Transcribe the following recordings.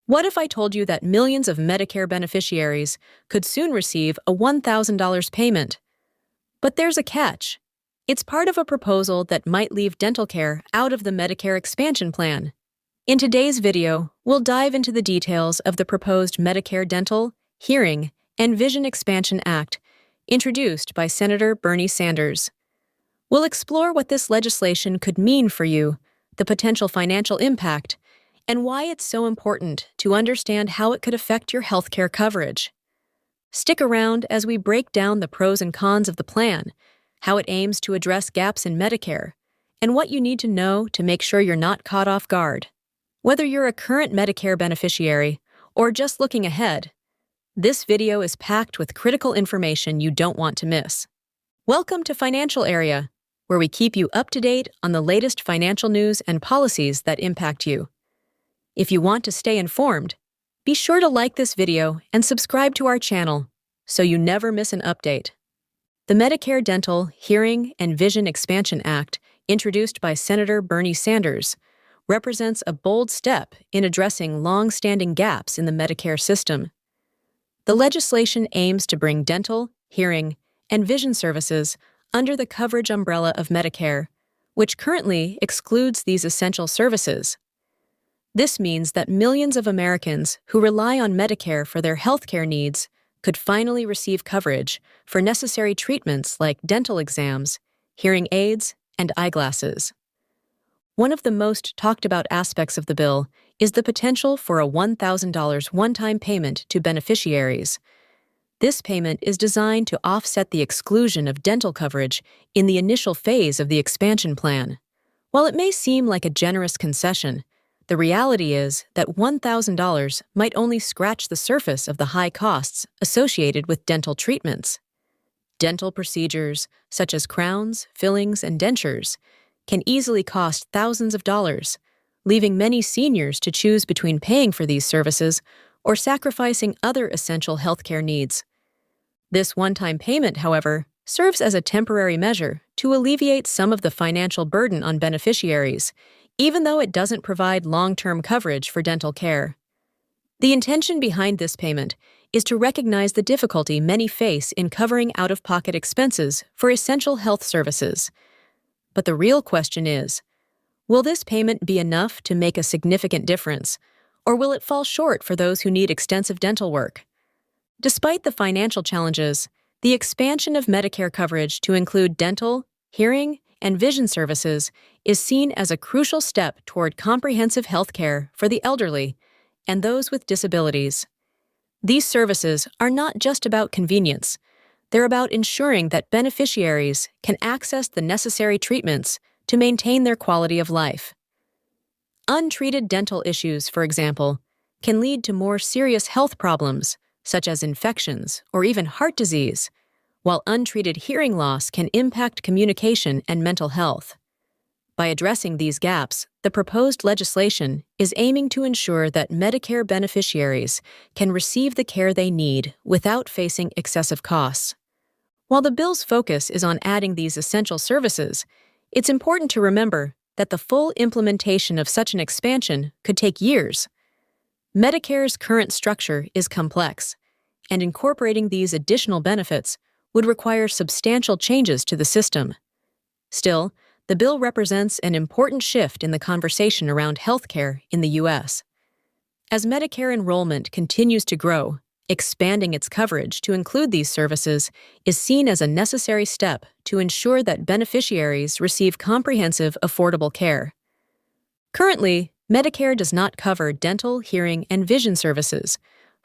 What if I told you that millions of Medicare beneficiaries could soon receive a $1,000 payment? But there's a catch. It's part of a proposal that might leave dental care out of the Medicare expansion plan. In today's video, we'll dive into the details of the proposed Medicare Dental, Hearing, and Vision Expansion Act, introduced by Senator Bernie Sanders. We'll explore what this legislation could mean for you, the potential financial impact, and why it's so important to understand how it could affect your healthcare coverage. Stick around as we break down the pros and cons of the plan, how it aims to address gaps in Medicare, and what you need to know to make sure you're not caught off guard. Whether you're a current Medicare beneficiary or just looking ahead, this video is packed with critical information you don't want to miss. Welcome to Financial Area, where we keep you up to date on the latest financial news and policies that impact you. If you want to stay informed, be sure to like this video and subscribe to our channel so you never miss an update. The Medicare Dental, Hearing, and Vision Expansion Act, introduced by Senator Bernie Sanders, represents a bold step in addressing long-standing gaps in the Medicare system. The legislation aims to bring dental, hearing, and vision services under the coverage umbrella of Medicare, which currently excludes these essential services. This means that millions of Americans who rely on Medicare for their healthcare needs could finally receive coverage for necessary treatments like dental exams, hearing aids, and eyeglasses. One of the most talked about aspects of the bill is the potential for a $1,000 one-time payment to beneficiaries. This payment is designed to offset the exclusion of dental coverage in the initial phase of the expansion plan. While it may seem like a generous concession, the reality is that $1,000 might only scratch the surface of the high costs associated with dental treatments. Dental procedures, such as crowns, fillings, and dentures, can easily cost thousands of dollars, leaving many seniors to choose between paying for these services or sacrificing other essential healthcare needs. This one-time payment, however, serves as a temporary measure to alleviate some of the financial burden on beneficiaries, even though it doesn't provide long-term coverage for dental care. The intention behind this payment is to recognize the difficulty many face in covering out-of-pocket expenses for essential health services. But the real question is, will this payment be enough to make a significant difference, or will it fall short for those who need extensive dental work? Despite the financial challenges, the expansion of Medicare coverage to include dental, hearing, and vision services is seen as a crucial step toward comprehensive health care for the elderly and those with disabilities. These services are not just about convenience. They're about ensuring that beneficiaries can access the necessary treatments to maintain their quality of life. Untreated dental issues, for example, can lead to more serious health problems, such as infections or even heart disease, while untreated hearing loss can impact communication and mental health. By addressing these gaps, the proposed legislation is aiming to ensure that Medicare beneficiaries can receive the care they need without facing excessive costs. While the bill's focus is on adding these essential services, it's important to remember that the full implementation of such an expansion could take years. Medicare's current structure is complex, and incorporating these additional benefits would require substantial changes to the system. Still, the bill represents an important shift in the conversation around healthcare in the U.S. As Medicare enrollment continues to grow, expanding its coverage to include these services is seen as a necessary step to ensure that beneficiaries receive comprehensive, affordable care. Currently, Medicare does not cover dental, hearing, and vision services,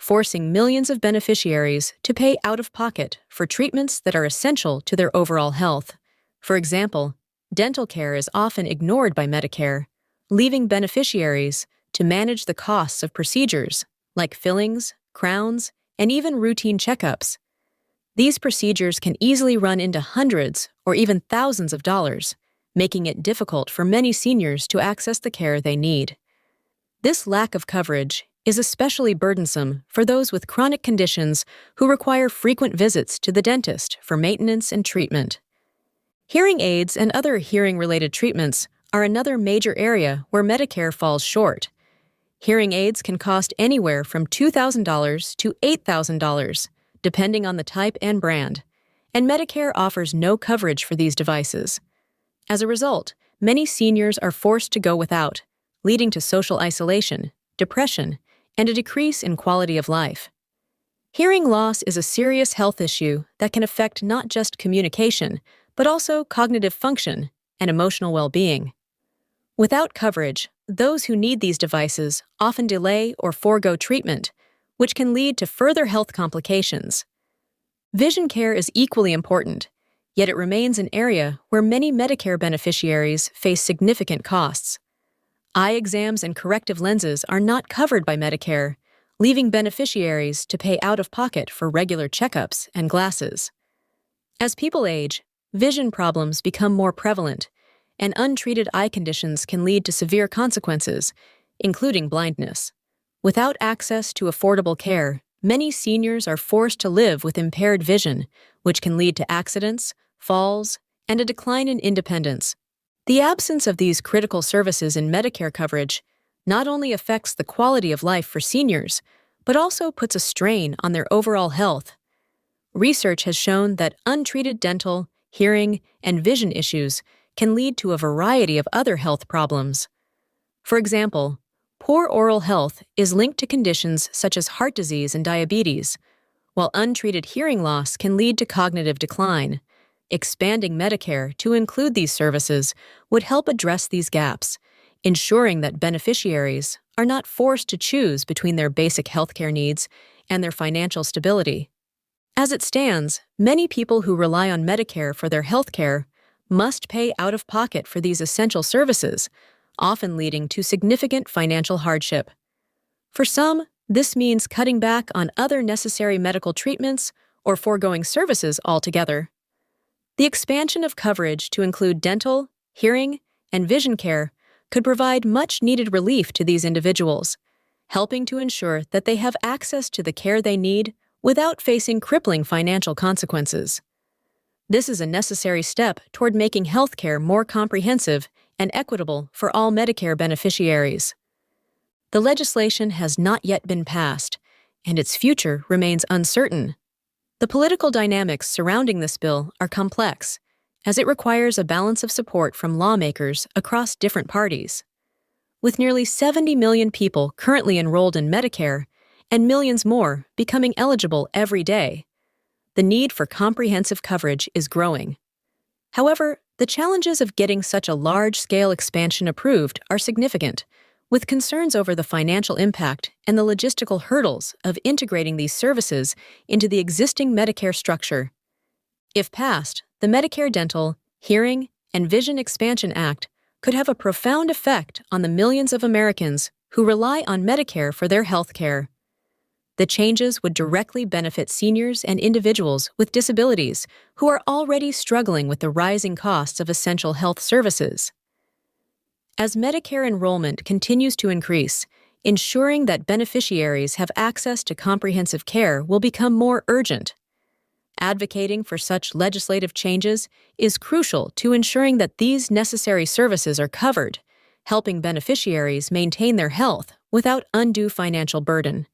forcing millions of beneficiaries to pay out of pocket for treatments that are essential to their overall health. For example, dental care is often ignored by Medicare, leaving beneficiaries to manage the costs of procedures like fillings, crowns, and even routine checkups. These procedures can easily run into hundreds or even thousands of dollars, making it difficult for many seniors to access the care they need. This lack of coverage is especially burdensome for those with chronic conditions who require frequent visits to the dentist for maintenance and treatment. Hearing aids and other hearing-related treatments are another major area where Medicare falls short. Hearing aids can cost anywhere from $2,000 to $8,000, depending on the type and brand, and Medicare offers no coverage for these devices. As a result, many seniors are forced to go without, leading to social isolation, depression, and a decrease in quality of life. Hearing loss is a serious health issue that can affect not just communication, but also cognitive function and emotional well-being. Without coverage, those who need these devices often delay or forego treatment, which can lead to further health complications. Vision care is equally important, yet it remains an area where many Medicare beneficiaries face significant costs. Eye exams and corrective lenses are not covered by Medicare, leaving beneficiaries to pay out of pocket for regular checkups and glasses. As people age, vision problems become more prevalent, and untreated eye conditions can lead to severe consequences, including blindness. Without access to affordable care, many seniors are forced to live with impaired vision, which can lead to accidents, falls, and a decline in independence. The absence of these critical services in Medicare coverage not only affects the quality of life for seniors, but also puts a strain on their overall health. Research has shown that untreated dental, hearing, and vision issues can lead to a variety of other health problems. For example, poor oral health is linked to conditions such as heart disease and diabetes, while untreated hearing loss can lead to cognitive decline. Expanding Medicare to include these services would help address these gaps, ensuring that beneficiaries are not forced to choose between their basic healthcare needs and their financial stability. As it stands, many people who rely on Medicare for their healthcare must pay out of pocket for these essential services, often leading to significant financial hardship. For some, this means cutting back on other necessary medical treatments or foregoing services altogether. The expansion of coverage to include dental, hearing, and vision care could provide much-needed relief to these individuals, helping to ensure that they have access to the care they need without facing crippling financial consequences. This is a necessary step toward making healthcare more comprehensive and equitable for all Medicare beneficiaries. The legislation has not yet been passed, and its future remains uncertain. The political dynamics surrounding this bill are complex, as it requires a balance of support from lawmakers across different parties. With nearly 70 million people currently enrolled in Medicare and millions more becoming eligible every day, the need for comprehensive coverage is growing. However, the challenges of getting such a large-scale expansion approved are significant, with concerns over the financial impact and the logistical hurdles of integrating these services into the existing Medicare structure. If passed, the Medicare Dental, Hearing, and Vision Expansion Act could have a profound effect on the millions of Americans who rely on Medicare for their health care. The changes would directly benefit seniors and individuals with disabilities who are already struggling with the rising costs of essential health services. As Medicare enrollment continues to increase, ensuring that beneficiaries have access to comprehensive care will become more urgent. Advocating for such legislative changes is crucial to ensuring that these necessary services are covered, helping beneficiaries maintain their health without undue financial burden.